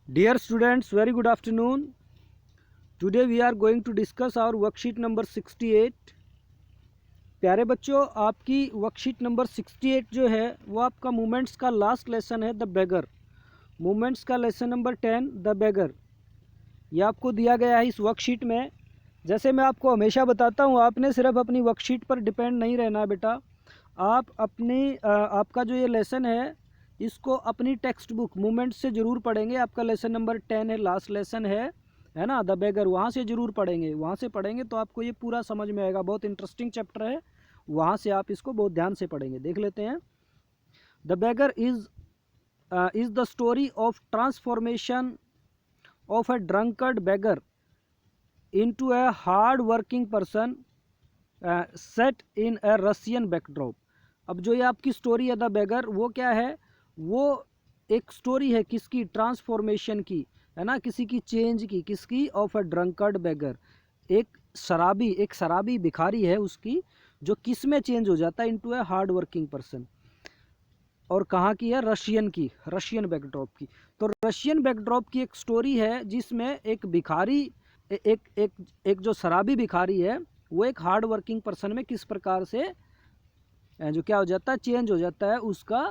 Dear students, very good afternoon. Today we are going to discuss our worksheet number 68. प्यारे बच्चों, आपकी worksheet number 68 जो है वो आपका मूवमेंट्स का लास्ट लेसन है, द बेगर। मूवमेंट्स का लेसन नंबर 10, द बेगर, ये आपको दिया गया है इस वर्कशीट में। जैसे मैं आपको हमेशा बताता हूँ, आपने सिर्फ अपनी वर्कशीट पर डिपेंड नहीं रहना है बेटा। आप आपका जो ये लेसन है इसको अपनी टेक्स्ट बुक मूवमेंट से ज़रूर पढ़ेंगे। आपका लेसन नंबर 10 है, लास्ट लेसन है ना, द बेगर। वहाँ से ज़रूर पढ़ेंगे, वहाँ से पढ़ेंगे तो आपको ये पूरा समझ में आएगा। बहुत इंटरेस्टिंग चैप्टर है, वहाँ से आप इसको बहुत ध्यान से पढ़ेंगे। देख लेते हैं। The beggar is the story of transformation of a drunkard beggar into a hard working person set in a Russian backdrop। अब जो ये आपकी स्टोरी है द बेगर, वो क्या है? वो एक स्टोरी है किसकी? ट्रांसफॉर्मेशन की, है ना, किसी की चेंज की। किसकी? ऑफ अ ड्रंकर्ड बेगर, एक शराबी भिखारी है उसकी, जो किस में चेंज हो जाता है? Into a hard working person. और कहाँ की है? रशियन की, रशियन बैकड्रॉप की। तो रशियन बैकड्रॉप की एक स्टोरी है जिसमें एक भिखारी, एक एक एक जो शराबी भिखारी है, वो एक हार्ड वर्किंग पर्सन में किस प्रकार से जो क्या हो जाता है? चेंज हो जाता है उसका,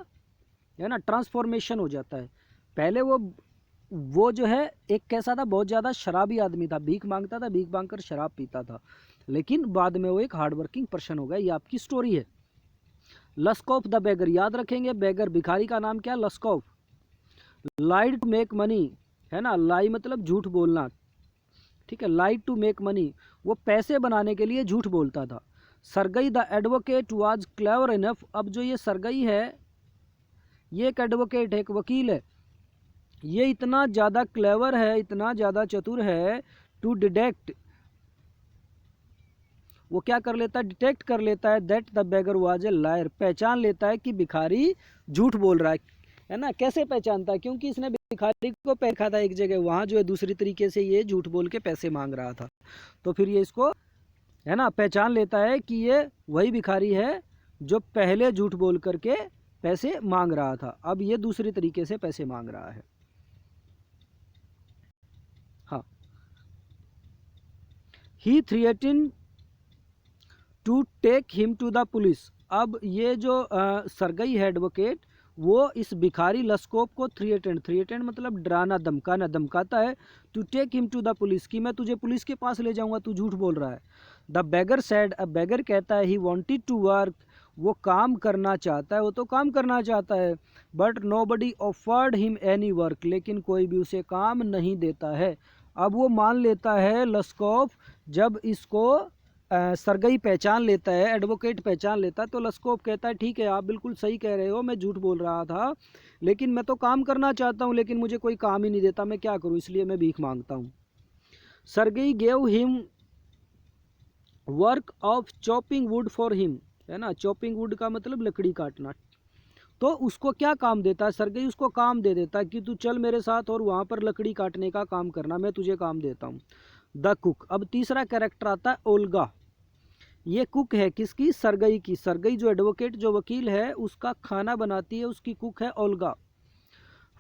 है ना, ट्रांसफॉर्मेशन हो जाता है। पहले वो जो है एक कैसा था? बहुत ज़्यादा शराबी आदमी था, भीख मांगता था, भीख मांग कर शराब पीता था। लेकिन बाद में वो एक हार्ड वर्किंग पर्सन हो गया। ये आपकी स्टोरी है। लस्कोफ द बेगर, याद रखेंगे, बेगर भिखारी का नाम क्या है? Lushkoff. Lied to make money, है ना, लाई मतलब झूठ बोलना, ठीक है, लाइड टू मेक मनी, वो पैसे बनाने के लिए झूठ बोलता था। Sergei the advocate was clever enough, अब जो ये सरगई है ये एक एडवोकेट है, एक वकील है। ये इतना ज़्यादा क्लेवर है, इतना ज़्यादा चतुर है, टू डिटेक्ट, वो क्या कर लेता है? डिटेक्ट कर लेता है that the beggar was a lawyer, पहचान लेता है कि भिखारी झूठ बोल रहा है ना। कैसे पहचानता है? क्योंकि इसने भिखारी को देखा था एक जगह, वहाँ जो है दूसरी तरीके से ये झूठ बोल के पैसे मांग रहा था। तो फिर ये इसको, है ना, पहचान लेता है कि ये वही भिखारी है जो पहले झूठ बोल करके पैसे मांग रहा था, अब ये दूसरी तरीके से पैसे मांग रहा है। हाँ, he threaten to take him to the police, अब ये जो सरगई है एडवोकेट, वो इस भिखारी लस्कोप को थ्रेटेन मतलब डराना, धमकाना, धमकाता है। To take him to the police, कि मैं तुझे पुलिस के पास ले जाऊंगा, तू झूठ बोल रहा है। द बेगर सैड, अब बेगर कहता है, ही वॉन्टेड टू वर्क, वो काम करना चाहता है, वो तो काम करना चाहता है। But nobody offered him any work, लेकिन कोई भी उसे काम नहीं देता है। अब वो मान लेता है लस्कोफ, जब इसको सरगई पहचान लेता है, एडवोकेट पहचान लेता है, तो लस्कोफ कहता है ठीक है, आप बिल्कुल सही कह रहे हो, मैं झूठ बोल रहा था, लेकिन मैं तो काम करना चाहता हूँ, लेकिन मुझे कोई काम ही नहीं देता, मैं क्या करूँ, इसलिए मैं भीख मांगता हूँ। Sergei gave him work of chopping would for him, है ना, चॉपिंग वुड का मतलब लकड़ी काटना। तो उसको क्या काम देता है? सरगई उसको काम दे देता है कि तू चल मेरे साथ और वहाँ पर लकड़ी काटने का काम करना, मैं तुझे काम देता हूँ। द कुक, अब तीसरा कैरेक्टर आता है ओल्गा। ये कुक है किसकी? सरगई की। सरगई जो एडवोकेट, जो वकील है, उसका खाना बनाती है, उसकी कुक है Olga.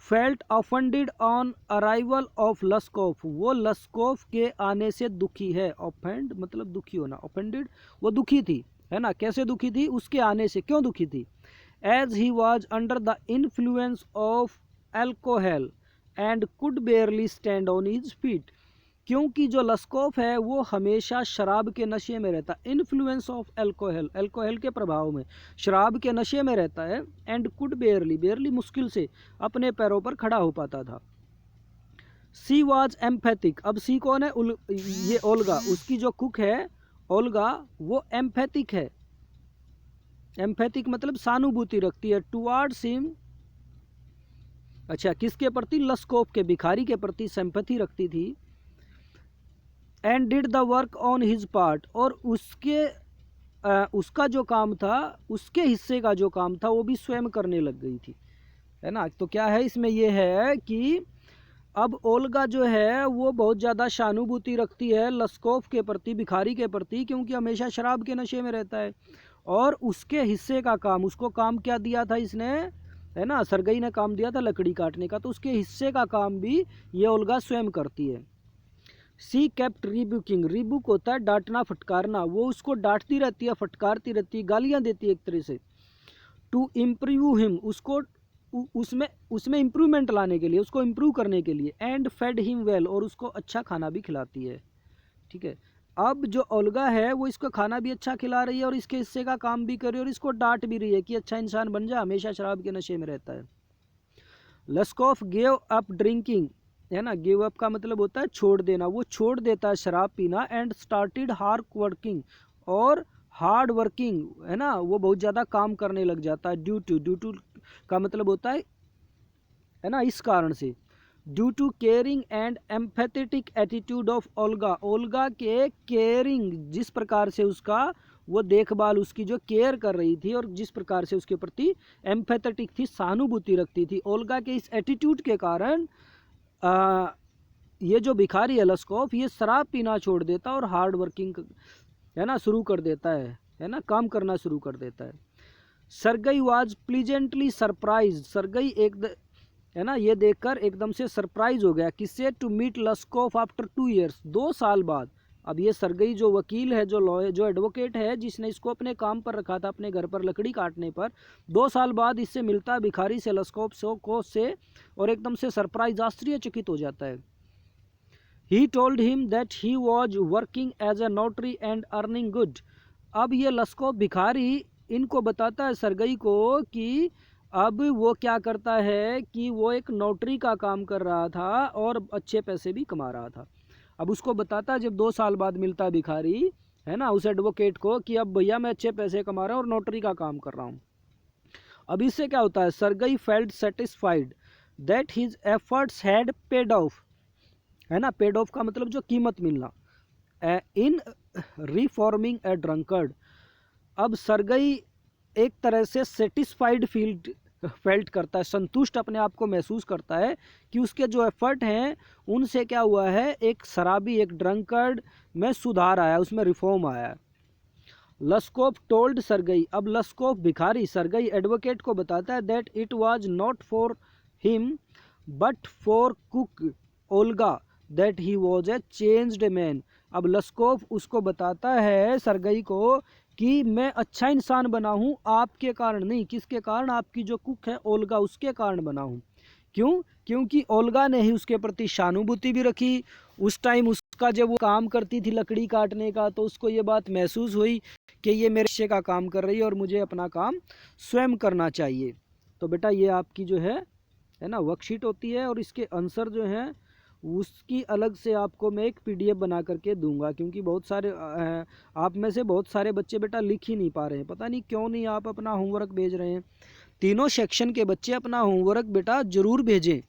Felt offended on arrival of लस्कोफ, वो लस्कोफ के आने से दुखी है। ऑफेंड मतलब दुखी होना, ऑफेंडेड वो दुखी थी, है ना। कैसे दुखी थी? उसके आने से। क्यों दुखी थी? As he was under the influence of alcohol and could barely stand on his feet, क्योंकि जो लस्कोफ है वो हमेशा शराब के नशे में रहता है। इन्फ्लुएंस ऑफ एल्कोहल, एल्कोहल के प्रभाव में, शराब के नशे में रहता है। एंड कुड बेयरली, बेयरली मुश्किल से अपने पैरों पर खड़ा हो पाता था। सी वाज एम्पैथिक, अब सी कौन है? ये ओल्गा, उसकी जो कुक है ओल्गा, वो एम्पैथिक है। एम्पैथिक मतलब सहानुभूति रखती है टुवार्ड्स हिम, अच्छा किसके प्रति? लस्कोफ के, भिखारी के प्रति सिंपैथी रखती थी। And did the work on his part, और उसका जो काम था, उसके हिस्से का जो काम था, वो भी स्वयं करने लग गई थी, है ना। तो क्या है इसमें? ये है कि अब ओल्गा जो है वो बहुत ज़्यादा सहानुभूति रखती है लस्कोफ के प्रति, भिखारी के प्रति, क्योंकि हमेशा शराब के नशे में रहता है। और उसके हिस्से का काम, उसको काम क्या दिया था इसने? है ना, सरगई ने काम दिया था लकड़ी काटने का, तो उसके हिस्से का काम भी ये ओल्गा स्वयं करती है। सी केप्ट रिब्यूकिंग, रिबुक होता है डांटना फटकारना, वो उसको डांटती रहती है, फटकारती रहती है, गालियां देती है एक तरह से। टू इम्प्रूव हिम, उसको उसमें उसमें इम्प्रूवमेंट लाने के लिए, उसको इम्प्रूव करने के लिए। एंड फेड हिम वेल, और उसको अच्छा खाना भी खिलाती है। ठीक है, अब जो ओल्गा है वो इसको खाना भी अच्छा खिला रही है और इसके हिस्से का काम भी कर रही है और इसको डांट भी रही है कि अच्छा इंसान बन जा, हमेशा शराब के नशे में रहता है। लस्कोफ गेव अप ड्रिंकिंग, है ना, गिव अप का मतलब होता है छोड़ देना, वो छोड़ देता है शराब पीना। एंड स्टार्टेड हार्ड वर्किंग, और हार्ड वर्किंग, है ना, वो बहुत ज़्यादा काम करने लग जाता है। ड्यू टू का मतलब होता है ना, इस कारण से। Due to caring and empathetic attitude of Olga, Olga के केयरिंग, जिस प्रकार से उसका वो देखभाल, उसकी जो केयर कर रही थी और जिस प्रकार से उसके प्रति एम्पैथेटिक थी, सहानुभूति रखती थी, ओल्गा के इस एटीट्यूड के कारण ये जो भिखारी है लस्कोफ, ये शराब पीना छोड़ देता और हार्ड वर्किंग, है ना, शुरू कर देता है ना, काम करना शुरू कर देता है। Sergei was pleasantly surprise, Sergei है ना, ये देखकर एकदम से सरप्राइज हो गया, किससे? To meet Lushkoff after 2 years, 2 साल बाद। अब ये सरगई जो वकील है, जो लॉयर, जो एडवोकेट है, जिसने इसको अपने काम पर रखा था, अपने घर पर लकड़ी काटने पर, 2 साल बाद इससे मिलता भिखारी से, लस्कोफ से, और एकदम से सरप्राइज, आश्चर्यचकित हो जाता है। He told him that he was working as a notary and earning good. अब ये लस्कोफ भिखारी इनको बताता है, सरगई को, कि अब वो क्या करता है कि वो एक नोटरी का काम कर रहा था और अच्छे पैसे भी कमा रहा था। अब उसको बताता है, जब 2 साल बाद मिलता है भिखारी, है ना, उस एडवोकेट को, कि अब भैया मैं अच्छे पैसे कमा रहा हूँ और नोटरी का काम कर रहा हूँ। अब इससे क्या होता है? Sergei felt satisfied that his efforts had paid of, है ना, पेड ऑफ का मतलब जो कीमत मिलना, इन रिफॉर्मिंग ए ड्रंकर्ड। अब सरगई एक तरह से सेटिस्फाइड फेल्ट करता है, संतुष्ट अपने आप को महसूस करता है कि उसके जो एफर्ट हैं उनसे क्या हुआ है, एक शराबी, एक ड्रंकर्ड में सुधार आया, उसमें रिफॉर्म आया। लस्कोफ टोल्ड सरगई, अब लस्कोफ भिखारी सरगई एडवोकेट को बताता है, that it was not for him but for cook Olga that he was a changed man. अब लस्कोफ उसको बताता है, सरगई को, कि मैं अच्छा इंसान बना हूँ आपके कारण नहीं, किसके कारण? आपकी जो कुक है ओल्गा, उसके कारण बना हूँ। क्यों? क्योंकि ओल्गा ने ही उसके प्रति सहानुभूति भी रखी। उस टाइम उसका जब वो काम करती थी लकड़ी काटने का, तो उसको ये बात महसूस हुई कि ये मेरे हिस्से का काम कर रही है और मुझे अपना काम स्वयं करना चाहिए। तो बेटा ये आपकी जो है ना, वर्कशीट होती है, और इसके आंसर जो हैं उसकी अलग से आपको मैं एक पीडीएफ बना करके दूंगा, क्योंकि बहुत सारे आप में से बहुत सारे बच्चे बेटा लिख ही नहीं पा रहे हैं, पता नहीं क्यों नहीं आप अपना होमवर्क भेज रहे हैं। तीनों सेक्शन के बच्चे अपना होमवर्क बेटा ज़रूर भेजें।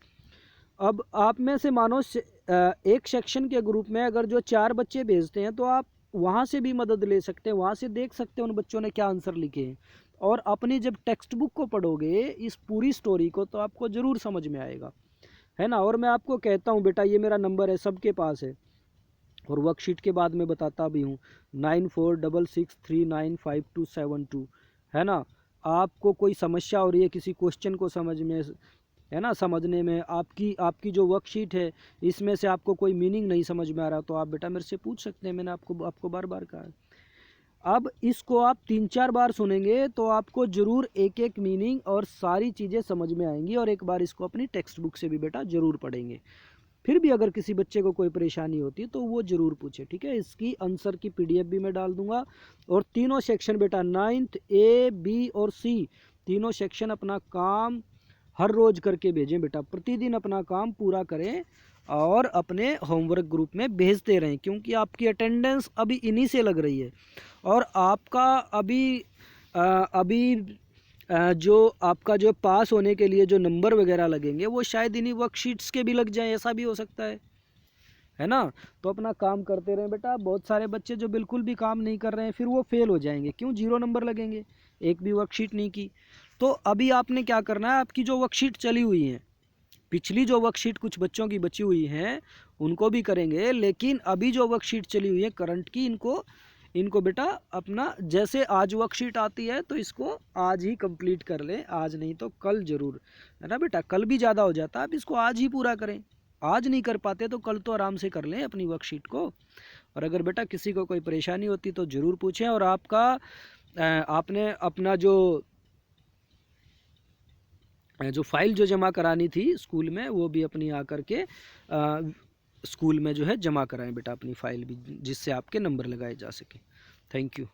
अब आप में से मानो एक सेक्शन के ग्रुप में अगर जो 4 बच्चे भेजते हैं, तो आप वहाँ से भी मदद ले सकते हैं, वहाँ से देख सकते हैं उन बच्चों ने क्या आंसर लिखे हैं। और अपनी जब टेक्स्ट बुक को पढ़ोगे इस पूरी स्टोरी को, तो आपको ज़रूर समझ में आएगा, है ना। और मैं आपको कहता हूँ बेटा, ये मेरा नंबर है, सबके पास है, और वर्कशीट के बाद में बताता भी हूँ, 9466395272, है ना। आपको कोई समस्या हो रही है किसी क्वेश्चन को समझ में, है ना, समझने में, आपकी जो वर्कशीट है इसमें से आपको कोई मीनिंग नहीं समझ में आ रहा, तो आप बेटा मेरे से पूछ सकते हैं, मैंने आपको बार बार कहा है। अब इसको आप 3-4 बार सुनेंगे तो आपको ज़रूर एक एक मीनिंग और सारी चीज़ें समझ में आएंगी, और एक बार इसको अपनी टेक्स्ट बुक से भी बेटा ज़रूर पढ़ेंगे। फिर भी अगर किसी बच्चे को कोई परेशानी होती है तो वो ज़रूर पूछे, ठीक है। इसकी आंसर की पीडीएफ भी मैं डाल दूंगा। और तीनों सेक्शन बेटा 9th A, B और C, तीनों सेक्शन अपना काम हर रोज़ करके भेजें बेटा, प्रतिदिन अपना काम पूरा करें और अपने होमवर्क ग्रुप में भेजते रहें, क्योंकि आपकी अटेंडेंस अभी इन्हीं से लग रही है। और आपका अभी जो आपका जो पास होने के लिए जो नंबर वगैरह लगेंगे वो शायद इन्हीं वर्कशीट्स के भी लग जाएं, ऐसा भी हो सकता है ना। तो अपना काम करते रहें बेटा। बहुत सारे बच्चे जो बिल्कुल भी काम नहीं कर रहे हैं फिर वो फेल हो जाएंगे, क्यों? 0 नंबर लगेंगे, एक भी वर्कशीट नहीं की। तो अभी आपने क्या करना है, आपकी जो वर्कशीट चली हुई है, पिछली जो वर्कशीट कुछ बच्चों की बची हुई हैं उनको भी करेंगे, लेकिन अभी जो वर्कशीट चली हुई है करंट की, इनको बेटा अपना जैसे आज वर्कशीट आती है तो इसको आज ही कंप्लीट कर लें, आज नहीं तो कल ज़रूर, है ना बेटा। कल भी ज़्यादा हो जाता है, आप इसको आज ही पूरा करें। आज नहीं कर पाते तो कल तो आराम से कर लें अपनी वर्कशीट को। और अगर बेटा किसी को कोई परेशानी होती तो ज़रूर पूछें। और आपने अपना जो फाइल जो जमा करानी थी स्कूल में, वो भी अपनी आकर के स्कूल में जो है जमा कराएं बेटा अपनी फ़ाइल भी, जिससे आपके नंबर लगाए जा सके। Thank you.